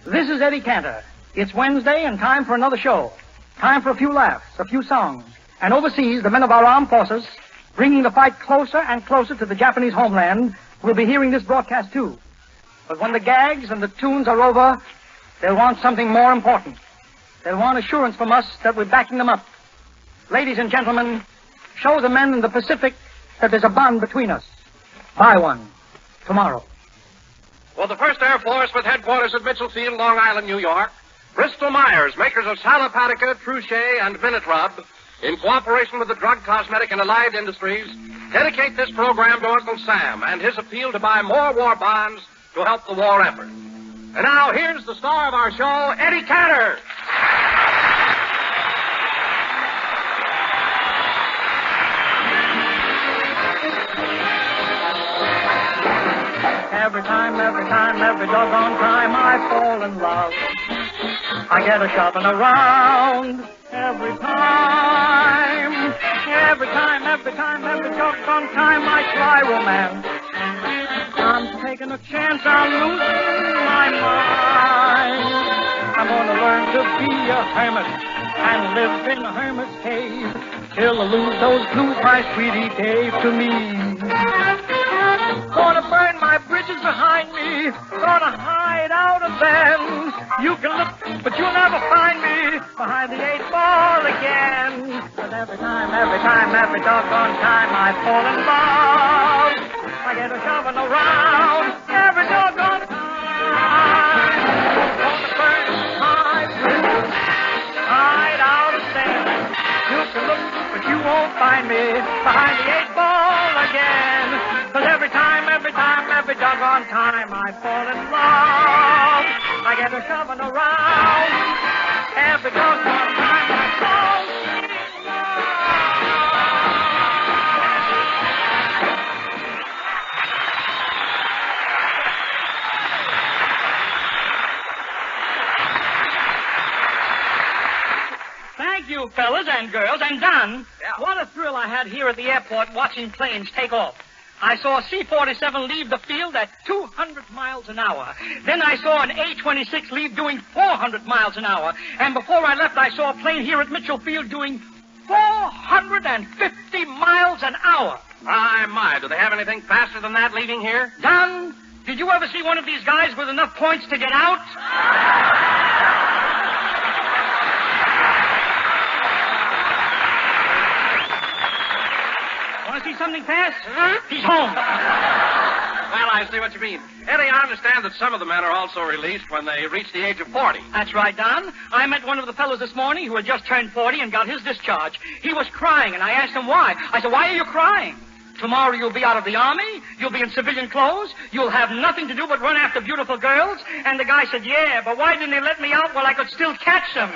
This is Eddie Cantor. It's Wednesday and time for another show. Time for a few laughs, a few songs. And overseas, the men of our armed forces, bringing the fight closer and closer to the Japanese homeland, will be hearing this broadcast too. But when the gags and the tunes are over, they'll want something more important. They'll want assurance from us that we're backing them up. Ladies and gentlemen, show the men in the Pacific that there's a bond between us. Buy one. Tomorrow. For the 1st Air Force with headquarters at Mitchell Field, Long Island, New York, Bristol Myers, makers of Salopatica, Truchet, and Minute Rub, in cooperation with the Drug, Cosmetic, and Allied Industries, dedicate this program to Uncle Sam and his appeal to buy more war bonds to help the war effort. And now, here's the star of our show, Eddie Cantor. Every time, every doggone time I fall in love, I get a shopping around. Every time, every doggone time I try romance. I'm taking a chance on losing my mind. I'm gonna learn to be a hermit and live in a hermit's cave till I lose those blues my sweetie gave to me. Gonna burn my bridges behind me, gonna hide out of them. You can look, but you'll never find me behind the 8-ball again. But every time, every doggone time I fall in love, I get a shoving around every doggone time. Gonna burn my bridges, hide out of them. You can look, but you won't find me behind the 8-ball again. Cause every time, every doggone time I fall in love, I get a shoving around. Every doggone time I fall in love. Thank you, fellas and girls. And Don, what a thrill I had here at the airport watching planes take off. I saw a C-47 leave the field at 200 miles an hour. Then I saw an A-26 leave doing 400 miles an hour. And before I left, I saw a plane here at Mitchell Field doing 450 miles an hour. My, do they have anything faster than that leaving here? Don, did you ever see one of these guys with enough points to get out? See something fast? He's home. Well, I see what you mean. Eddie, I understand that some of the men are also released when they reach the age of 40. That's right, Don. I met one of the fellows this morning who had just turned 40 and got his discharge. He was crying, and I asked him why. I said, why are you crying? Tomorrow you'll be out of the army, you'll be in civilian clothes, you'll have nothing to do but run after beautiful girls. And the guy said, yeah, but why didn't they let me out while I could still catch them?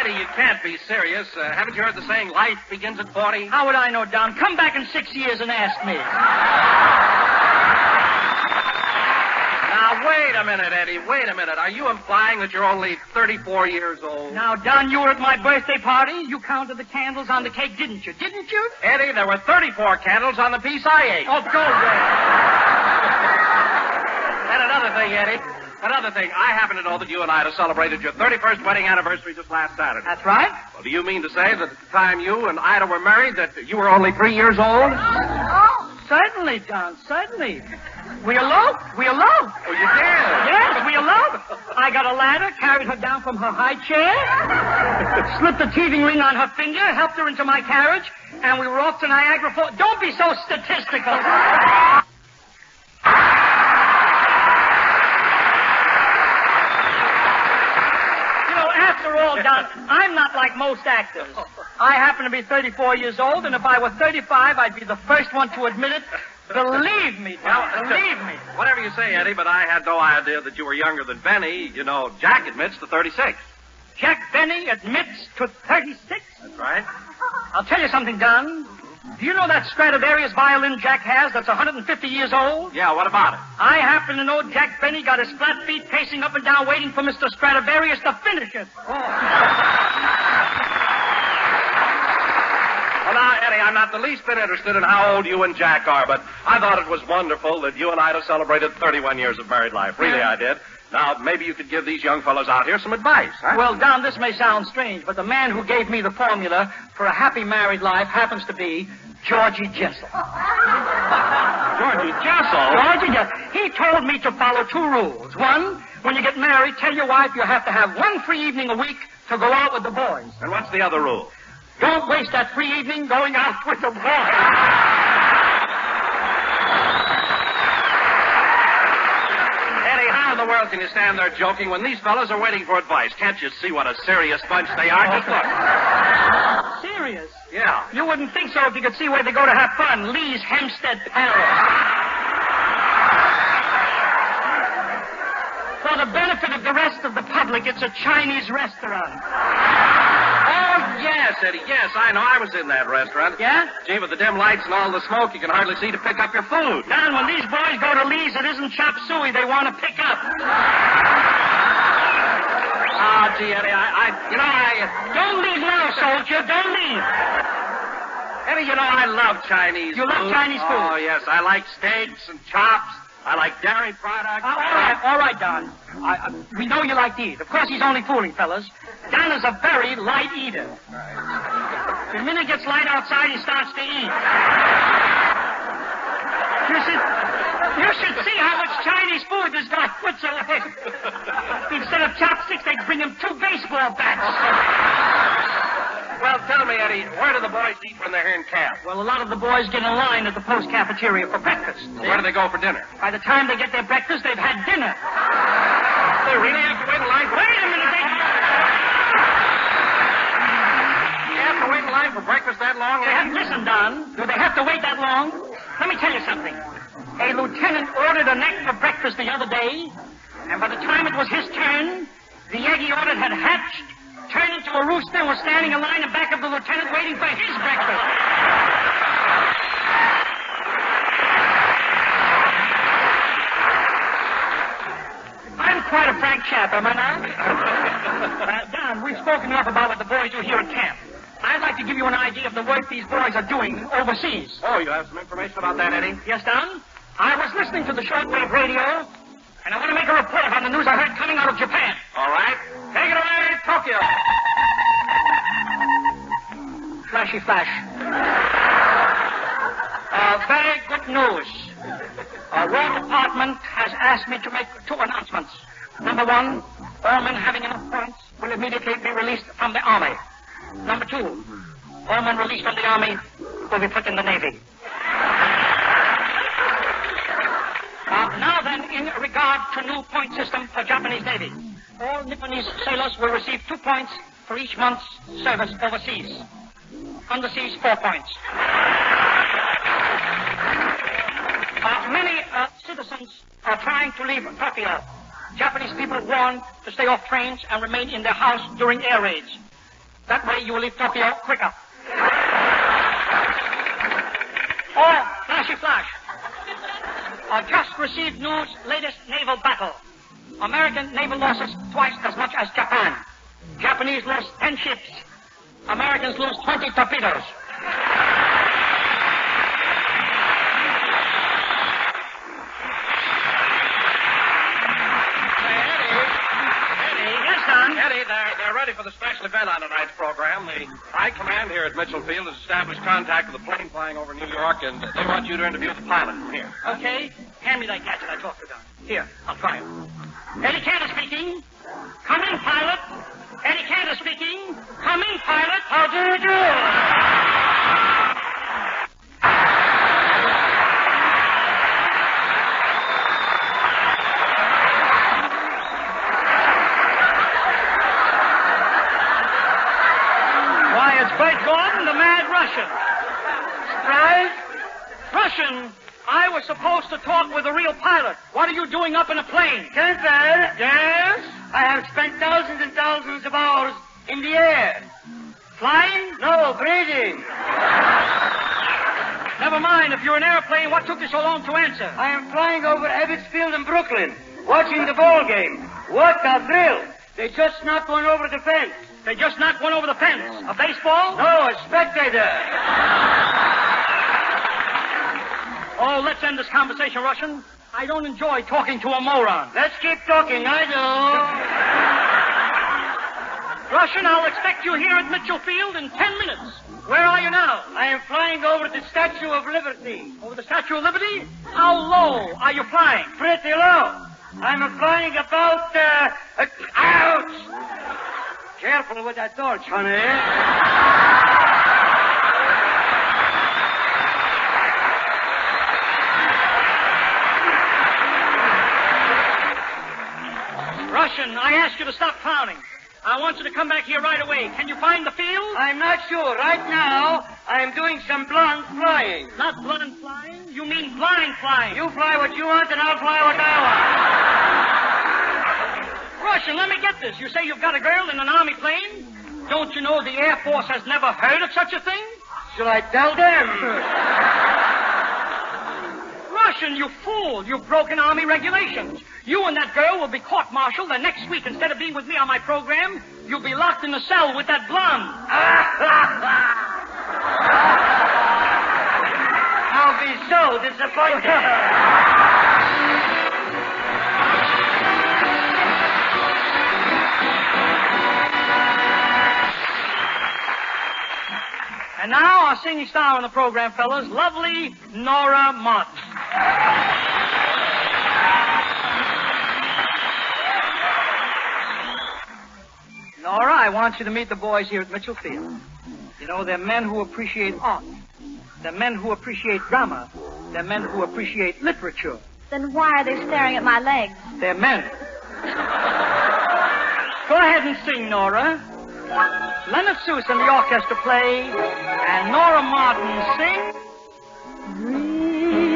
You can't be serious. Haven't you heard the saying, life begins at 40? How would I know, Don? Come back in 6 years and ask me. Now, wait a minute, Eddie. Wait a minute. Are you implying that you're only 34 years old? Now, Don, you were at my birthday party. You counted the candles on the cake, didn't you? Didn't you? Eddie, there were 34 candles on the piece I ate. Oh, go there. And another thing, Eddie. Another thing, I happen to know that you and I had celebrated your 31st wedding anniversary just last Saturday. That's right. Well, do you mean to say that at the time you and Ida were married that you were only 3 years old? Oh, certainly, Don, certainly. We eloped. Oh, you did? Yes, we eloped. I got a ladder, carried her down from her high chair, slipped a teething ring on her finger, helped her into my carriage, and we were off to Niagara Falls. Don't be so statistical. After all, Don, I'm not like most actors. I happen to be 34 years old, and if I were 35, I'd be the first one to admit it. Believe me, Don, believe me. Whatever you say, Eddie, but I had no idea that you were younger than Benny. You know, Jack admits to 36. Jack Benny admits to 36? That's right. I'll tell you something, Don. Do you know that Stradivarius violin Jack has that's 150 years old? Yeah, what about it? I happen to know Jack Benny got his flat feet pacing up and down waiting for Mr. Stradivarius to finish it. Oh. Well, now, Eddie, Eddie, I'm not the least bit interested in how old you and Jack are, but I thought it was wonderful that you and Ida celebrated 31 years of married life. Really, I did. Now, maybe you could give these young fellows out here some advice, huh? Well, Don, this may sound strange, but the man who gave me the formula for a happy married life happens to be Georgie Jessel. Georgie Jessel? Georgie Jessel. He told me to follow 2 rules. 1, when you get married, tell your wife you have to have 1 free evening a week to go out with the boys. And what's the other rule? Don't waste that free evening going out with the boys. Eddie, how in the world can you stand there joking when these fellows are waiting for advice? Can't you see what a serious bunch they are? Just look. Serious? Yeah. You wouldn't think so if you could see where they go to have fun. Lee's Hempstead Palace. For the benefit of the rest of the public, it's a Chinese restaurant. Oh, yes, Eddie, yes, I know. I was in that restaurant. Yeah? Gee, with the dim lights and all the smoke, you can hardly see to pick up your food. Don, when these boys go to Lee's, it isn't chop suey they want to pick up. Ah, gee, Eddie, Don't leave now, soldier. Don't leave. Eddie, I love Chinese food. You love Chinese food? Oh, yes, I like steaks and chops. I like dairy products. All right, Don. We know you like to eat. Of course, he's only fooling, fellas. Don is a very light eater. The minute it gets light outside, he starts to eat. You should see how much Chinese food this guy puts away. Instead of chopsticks, they bring him 2 baseball bats. Well, tell me, Eddie, where do the boys eat when they're here in camp? Well, a lot of the boys get in line at the post cafeteria for breakfast. Where do they go for dinner? By the time they get their breakfast, they've had dinner. They really have to wait in line for... Wait a minute, You have to wait in line for breakfast that long, Eddie? Listen, Don, do they have to wait that long? Let me tell you something. A lieutenant ordered an egg for breakfast the other day, and by the time it was his turn, the egg he ordered had hatched, turned into a rooster, and was standing in line in back of the lieutenant waiting for his breakfast. I'm quite a frank chap, am I not? Don, we've spoken enough about what the boys do here at camp. I'd like to give you an idea of the work these boys are doing overseas. Oh, you have some information about that, Eddie? Yes, Don. I was listening to the shortwave radio, and I want to make a report on the news I heard coming out of Japan. All right. Take it away, Tokyo. Flashy flash. Very good news. War Department has asked me to make 2 announcements. Number 1, all men having enough points will immediately be released from the Army. Number 2, all men released from the Army will be put in the Navy. Now then, in regard to new point system for Japanese Navy, all Nipponese sailors will receive 2 points for each month's service overseas. Underseas, 4 points. Many citizens are trying to leave Tokyo. Japanese people warned to stay off trains and remain in their house during air raids. That way you will leave Tokyo quicker. Flashy flash. Just received news, latest naval battle. American naval losses twice as much as Japan. Japanese lost 10 ships. Americans lose 20 torpedoes. Eddie, they're ready for the special event on tonight's program. The High Command here at Mitchell Field has established contact with the plane flying over New York, and they want you to interview the pilot from here. Okay. Hand me that gadget I talked to Don. Here, I'll try it. Eddie Cantor speaking. Coming, pilot. Eddie Cantor speaking. Coming, pilot. How do you do? Bert Gordon, the mad Russian. Right? Russian, I was supposed to talk with a real pilot. What are you doing up in a plane? Cantor? Yes? I have spent thousands and thousands of hours in the air. Flying? No, breathing. Never mind. If you're an airplane, what took you so long to answer? I am flying over Ebbets Field in Brooklyn, watching the ball game. What a thrill. They just knocked one over the fence. They just knocked one over the fence. A baseball? No, a spectator. Oh, let's end this conversation, Russian. I don't enjoy talking to a moron. Let's keep talking. I do. Russian, I'll expect you here at Mitchell Field in 10 minutes. Where are you now? I am flying over the Statue of Liberty. Over the Statue of Liberty? How low are you flying? Pretty low. I'm flying about, ouch! Careful with that torch, honey. Russian, I asked you to stop clowning. I want you to come back here right away. Can you find the field? I'm not sure. Right now, I'm doing some blunt flying. Not blunt flying? You mean blind flying? You fly what you want, and I'll fly what I want. Russian, let me get this. You say you've got a girl in an army plane? Don't you know the Air Force has never heard of such a thing? Shall I tell them? Russian, you fool. You've broken Army regulations. You and that girl will be court-martialed, and next week, instead of being with me on my program, you'll be locked in the cell with that blonde. I'll be so disappointed. And now our singing star on the program, fellas, lovely Nora Martin. Nora, I want you to meet the boys here at Mitchell Field. You know, they're men who appreciate art. They're men who appreciate drama. They're men who appreciate literature. Then why are they staring at my legs? They're men. Go ahead and sing, Nora. Leonard Seuss and the orchestra play, and Nora Martin sing. Dream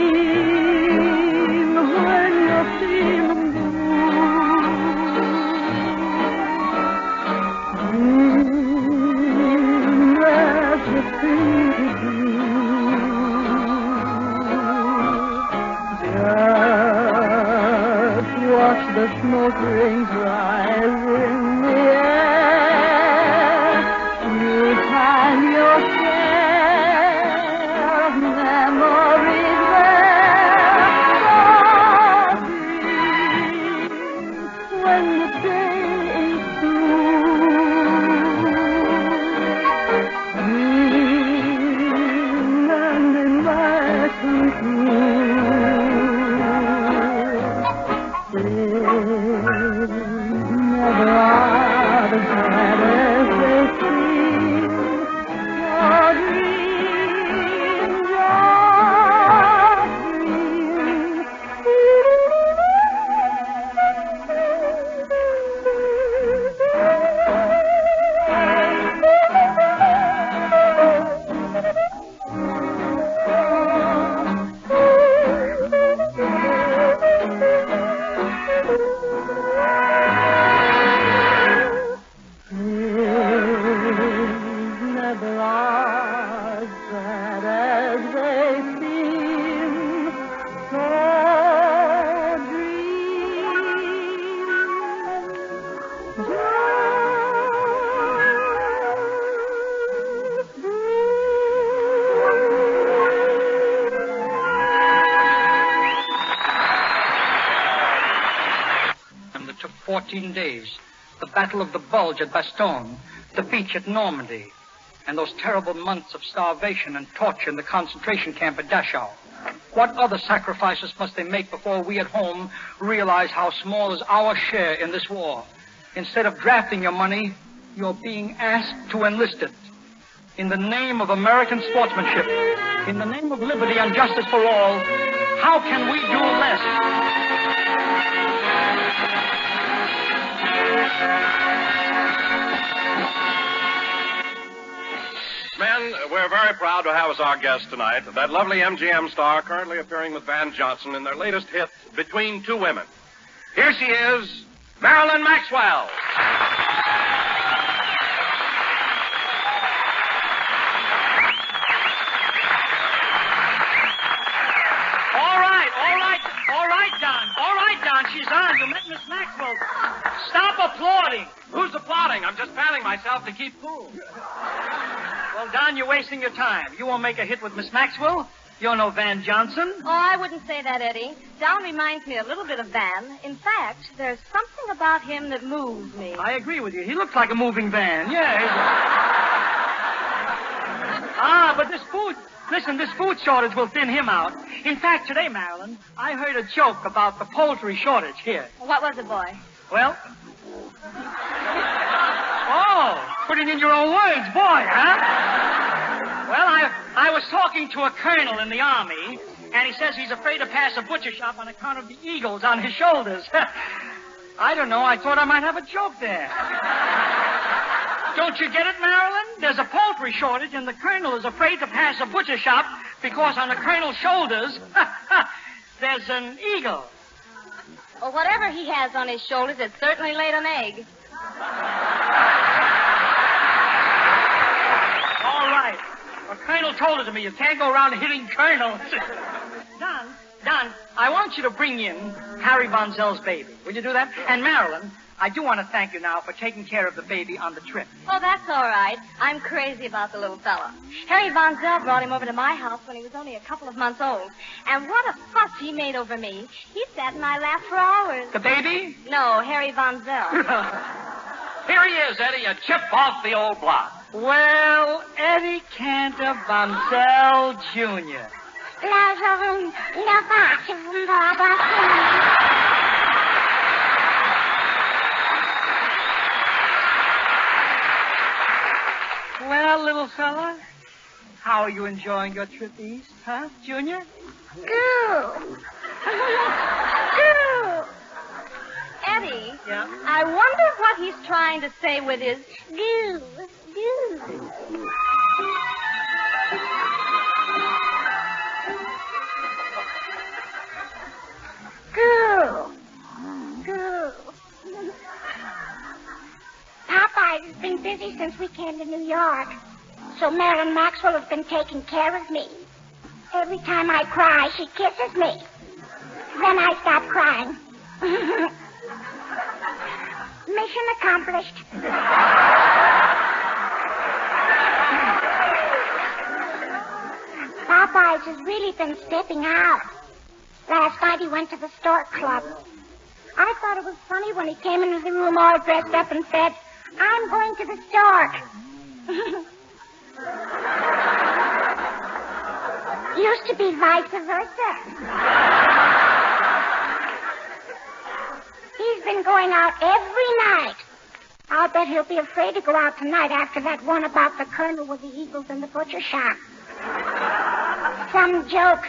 when you're feeling blue. Dream that's the thing to do. Just watch the smoke rings rise in the air. And your share of memories there. When the day is through, and in life come through. Never are the saddest they seem. And it took 14 days. The Battle of the Bulge at Bastogne, the beach at Normandy, and those terrible months of starvation and torture in the concentration camp at Dachau. What other sacrifices must they make before we at home realize how small is our share in this war? Instead of drafting your money, you're being asked to enlist it. In the name of American sportsmanship, in the name of liberty and justice for all, how can we do less? Men, we're very proud to have as our guest tonight that lovely MGM star currently appearing with Van Johnson in their latest hit, Between Two Women. Here she is, Marilyn Maxwell. All right. All right, Don. She's on. You met Miss Maxwell. Stop applauding. Who's applauding? I'm just fanning myself to keep cool. Well, Don, you're wasting your time. You won't make a hit with Miss Maxwell. You're no Van Johnson. Oh, I wouldn't say that, Eddie. Don reminds me a little bit of Van. In fact, there's something about him that moves me. I agree with you. He looks like a moving van. Yeah. But this food... Listen, this food shortage will thin him out. In fact, today, Marilyn, I heard a joke about the poultry shortage here. What was it, boy? Well... Oh, putting in your own words, boy, huh? Well, I was talking to a colonel in the Army, and he says he's afraid to pass a butcher shop on account of the eagles on his shoulders. I don't know. I thought I might have a joke there. Don't you get it, Marilyn? There's a poultry shortage, and the colonel is afraid to pass a butcher shop because on the colonel's shoulders, there's an eagle. Well, whatever he has on his shoulders, it certainly laid an egg. All right. The colonel told it to me. You can't go around hitting colonels. Don, I want you to bring in Harry Von Zell's baby. Will you do that? And Marilyn, I do want to thank you now for taking care of the baby on the trip. Oh, that's all right. I'm crazy about the little fella. Harry Von Zell brought him over to my house when he was only a couple of months old. And what a fuss he made over me. He sat in my lap for hours. The baby? No, Harry Von Zell. Here he is, Eddie, a chip off the old block. Well, Eddie Cantor Von Zell, Jr. Well, little fella, how are you enjoying your trip east, huh, Junior? Goo. Eddie, Yeah? I wonder what he's trying to say with his goo. Goo. Goo. Goo. Popeyes has been busy since we came to New York. So Marilyn Maxwell has been taking care of me. Every time I cry, she kisses me. Then I stop crying. Mission accomplished. Popeyes has really been stepping out. Last night he went to the Stork Club. I thought it was funny when he came into the room all dressed up and said, "I'm going to the Stork." Used to be vice versa. He's been going out every night. I'll bet he'll be afraid to go out tonight after that one about the colonel with the eagles in the butcher shop. Some joke.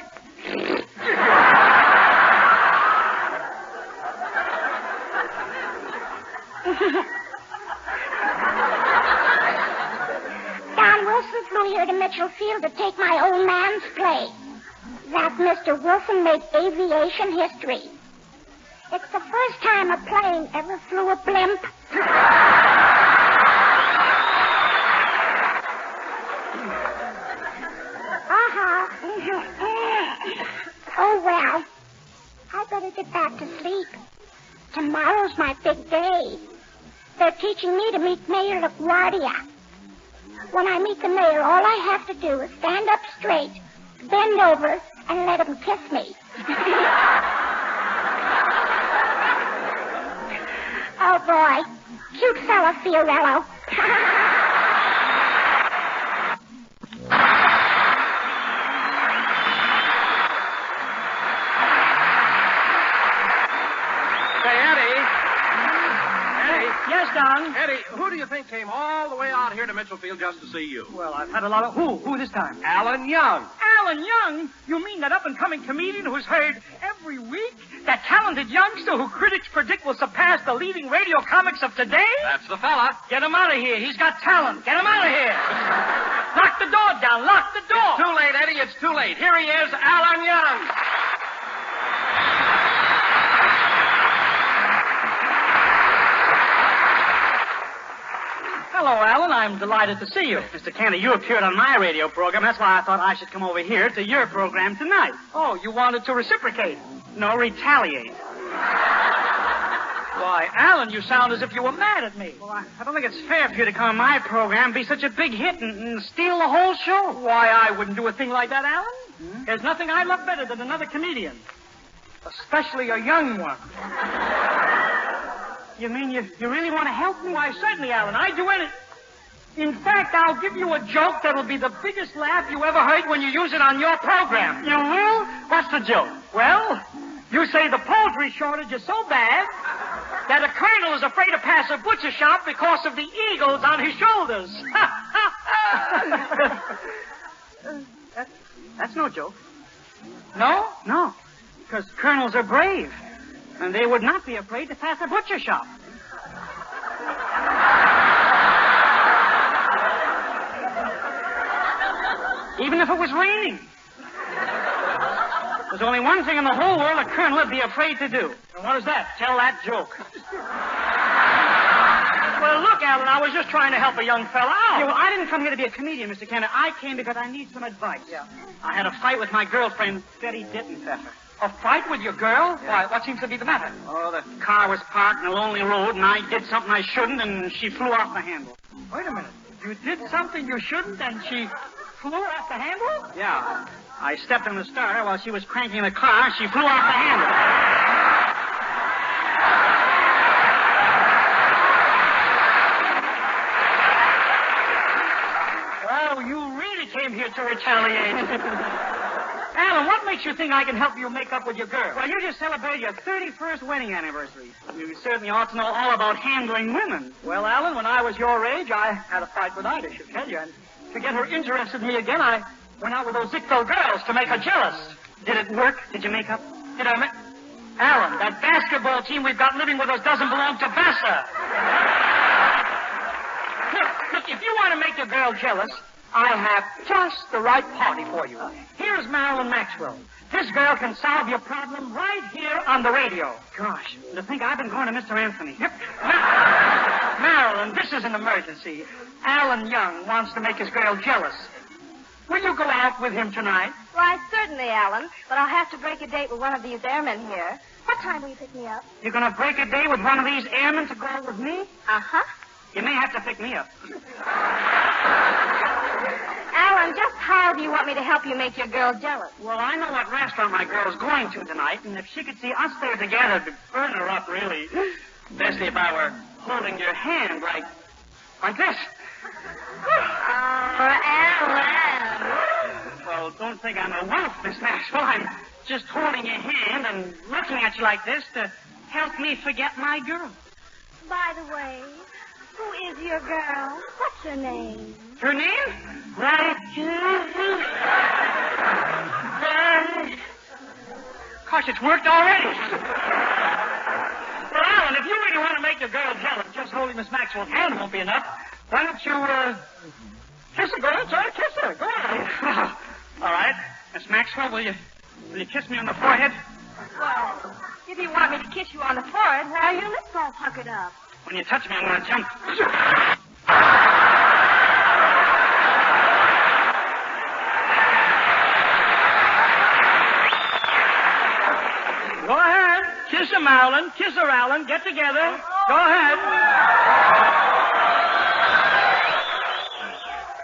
Don Wilson flew here to Mitchell Field to take my old man's place. That Mr. Wilson made aviation history. It's the first time a plane ever flew a blimp. Oh, well. I better get back to sleep. Tomorrow's my big day. They're teaching me to meet Mayor LaGuardia. When I meet the mayor, all I have to do is stand up straight, bend over, and let him kiss me. Oh, boy. Cute fella, Fiorello. Yes, Don? Eddie, who do you think came all the way out here to Mitchell Field just to see you? Well, I've had a lot of... Who this time? Alan Young. Alan Young? You mean that up-and-coming comedian who's heard every week? That talented youngster who critics predict will surpass the leading radio comics of today? That's the fella. Get him out of here. He's got talent. Get him out of here. Lock the door down. Lock the door. Too late, Eddie. It's too late. Here he is, Alan Young. Hello, Alan. I'm delighted to see you. Mr. Cantor, you appeared on my radio program. That's why I thought I should come over here to your program tonight. Oh, you wanted to reciprocate. No, retaliate. Why, Alan, you sound as if you were mad at me. Well, I don't think it's fair for you to come on my program, be such a big hit, and steal the whole show. Why, I wouldn't do a thing like that, Alan. There's nothing I love better than another comedian. Especially a young one. You mean you really want to help me? Why, certainly, Alan. I'd do anything. In fact, I'll give you a joke that'll be the biggest laugh you ever heard when you use it on your program. You will? What's the joke? Well, you say the poultry shortage is so bad that a colonel is afraid to pass a butcher shop because of the eagles on his shoulders. That's no joke. No? No, because colonels are brave, and they would not be afraid to pass a butcher shop. Even if it was raining. There's only one thing in the whole world a colonel would be afraid to do. And what is that? Tell that joke. Well, look, Alan, I was just trying to help a young fella out. Yeah, well, I didn't come here to be a comedian, Mr. Cantor. I came because I need some advice. Yeah. I had a fight with my girlfriend, Betty Dittenpfeffer. A fight with your girl? Why, what seems to be the matter? Oh, the car was parked in a lonely road, and I did something I shouldn't, and she flew off the handle. Wait a minute. You did something you shouldn't, and she flew off the handle? Yeah. I stepped on the starter while she was cranking the car, and she flew off the handle. Well, you really came here to retaliate. Alan, what makes you think I can help you make up with your girl? Well, you just celebrated your 31st wedding anniversary. You certainly ought to know all about handling women. Well, Alan, when I was your age, I had a fight with Ida, I should tell you. And to get her interested in me again, I went out with those Zickville girls to make her jealous. Did it work? Did you make up? Did I make... Alan, that basketball team we've got living with us doesn't belong to Vassar. Look, if you want to make your girl jealous, I have just the right party for you. Here's Marilyn Maxwell. This girl can solve your problem right here on the radio. Gosh, to think I've been going to Mr. Anthony. Yep. Marilyn, this is an emergency. Alan Young wants to make his girl jealous. Will you go out with him tonight? Why, certainly, Alan. But I'll have to break a date with one of these airmen here. What time will you pick me up? You're going to break a day with one of these airmen to go out with me? Uh-huh. You may have to pick me up. Alan, just how do you want me to help you make your girl jealous? Well, I know what restaurant my girl's going to tonight, and if she could see us there together, it'd burn her up, really. Especially if I were holding your hand like this. Alan. Well, don't think I'm a wolf, Miss Maxwell. I'm just holding your hand and looking at you like this to help me forget my girl. By the way, who is your girl? What's her name? Her name? Right. Gosh, it's worked already. Well, Alan, if you really want to make your girl jealous, just holding Miss Maxwell's hand won't be enough. Why don't you, kiss her, girl? Try to kiss her. Go on. All right. Miss Maxwell, will you kiss me on the forehead? Well, if you want me to kiss you on the forehead, why are your lips all puckered up? When you touch me, I'm going to jump. Go ahead. Kiss her, Marilyn. Kiss her, Alan. Get together. Go ahead.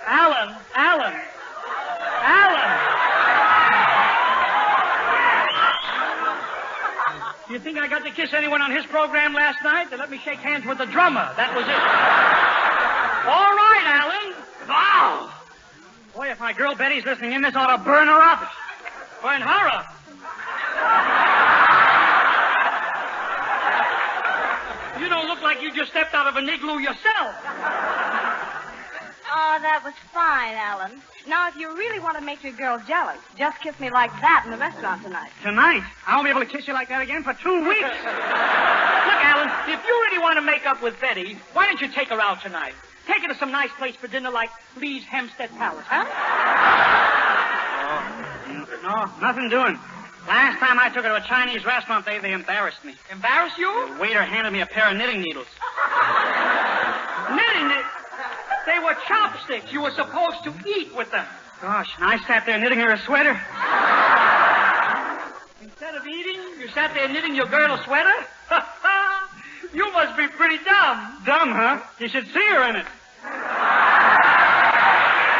Alan. Do you think I got to kiss anyone on his program last night? They let me shake hands with the drummer. That was it. All right, Alan. Wow! Boy, if my girl Betty's listening in, this ought to burn her up. Burn her up. You don't look like you just stepped out of an igloo yourself. Oh, that was fine, Alan. Now, if you really want to make your girl jealous, just kiss me like that in the restaurant tonight. Tonight? I won't be able to kiss you like that again for 2 weeks. Look, Alan, if you really want to make up with Betty, why don't you take her out tonight? Take her to some nice place for dinner like Lee's Hempstead Palace, huh? No, nothing doing. Last time I took her to a Chinese restaurant, they embarrassed me. Embarrass you? The waiter handed me a pair of knitting needles. Knitting? They were chopsticks. You were supposed to eat with them. Gosh, and I sat there knitting her a sweater. Instead of eating, you sat there knitting your girl a sweater? You must be pretty dumb. Dumb, huh? You should see her in it.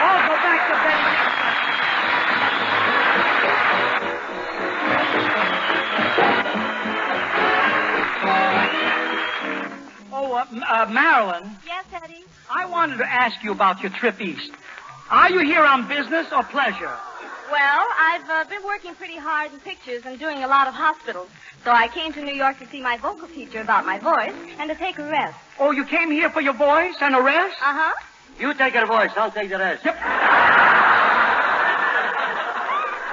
Oh, go back to bed. Marilyn, Yes, Eddie? I wanted to ask you about your trip east. Are you here on business or pleasure? Well, I've been working pretty hard in pictures and doing a lot of hospitals. So I came to New York to see my vocal teacher about my voice and to take a rest. Oh, you came here for your voice and a rest? Uh-huh. You take her voice, I'll take the rest. Yep.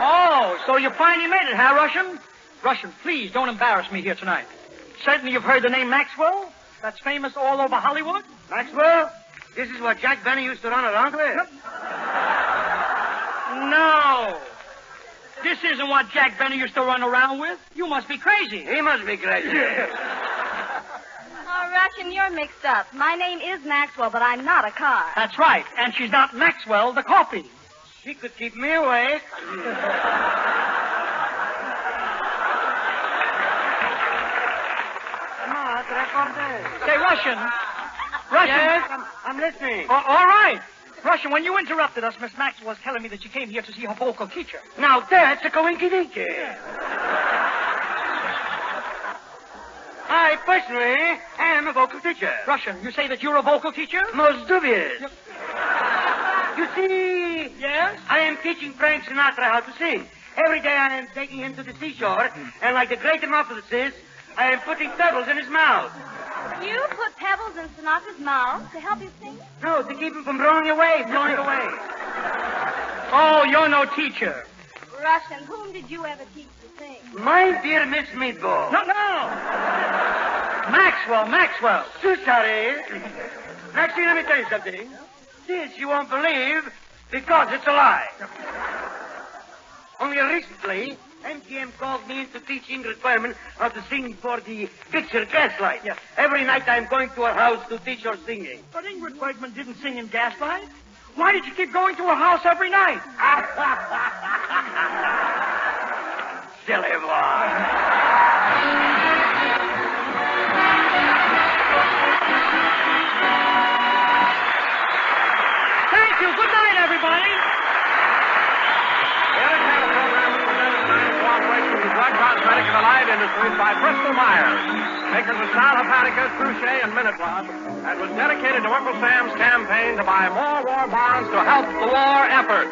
Oh, so you finally made it, huh, Russian? Russian, please don't embarrass me here tonight. Certainly you've heard the name Maxwell? That's famous all over Hollywood? Maxwell? This is what Jack Benny used to run around with? Yep. No. This isn't what Jack Benny used to run around with. You must be crazy. He must be crazy. Oh, Russian, you're mixed up. My name is Maxwell, but I'm not a car. That's right. And she's not Maxwell, the coffee. She could keep me awake. Say, Russian. Russian. Yes, I'm listening. All right. Russian, when you interrupted us, Miss Maxwell was telling me that you came here to see her vocal teacher. Now that's a coinky-dinky. I personally am a vocal teacher. Russian, you say that you're a vocal teacher? Most dubious. You see, Yes? I am teaching Frank Sinatra how to sing. Every day I am taking him to the seashore, and like the great Demophiles is, I am putting pebbles in his mouth. You put pebbles in Sinatra's mouth to help you sing? No, to keep him from blowing away. Oh, you're no teacher. Russian, whom did you ever teach to sing? My dear Miss Meatball. No. Maxwell. So sorry. Maxine, let me tell you something. This you won't believe because it's a lie. Only recently, MGM called me in to teach Ingrid Bergman how to sing for the picture Gaslight. Yes. Every night I'm going to her house to teach her singing. But Ingrid Bergman didn't sing in Gaslight. Why did you keep going to her house every night? Silly boy. Thank you. Good night, everybody. The entertainment program is presented tonight in cooperation with the drug, cosmetic, and allied industries by Bristol Myers, makers of Sal Hepatica, Truchet, and Minute Rod, and was dedicated to Uncle Sam's campaign to buy more war bonds to help the war effort.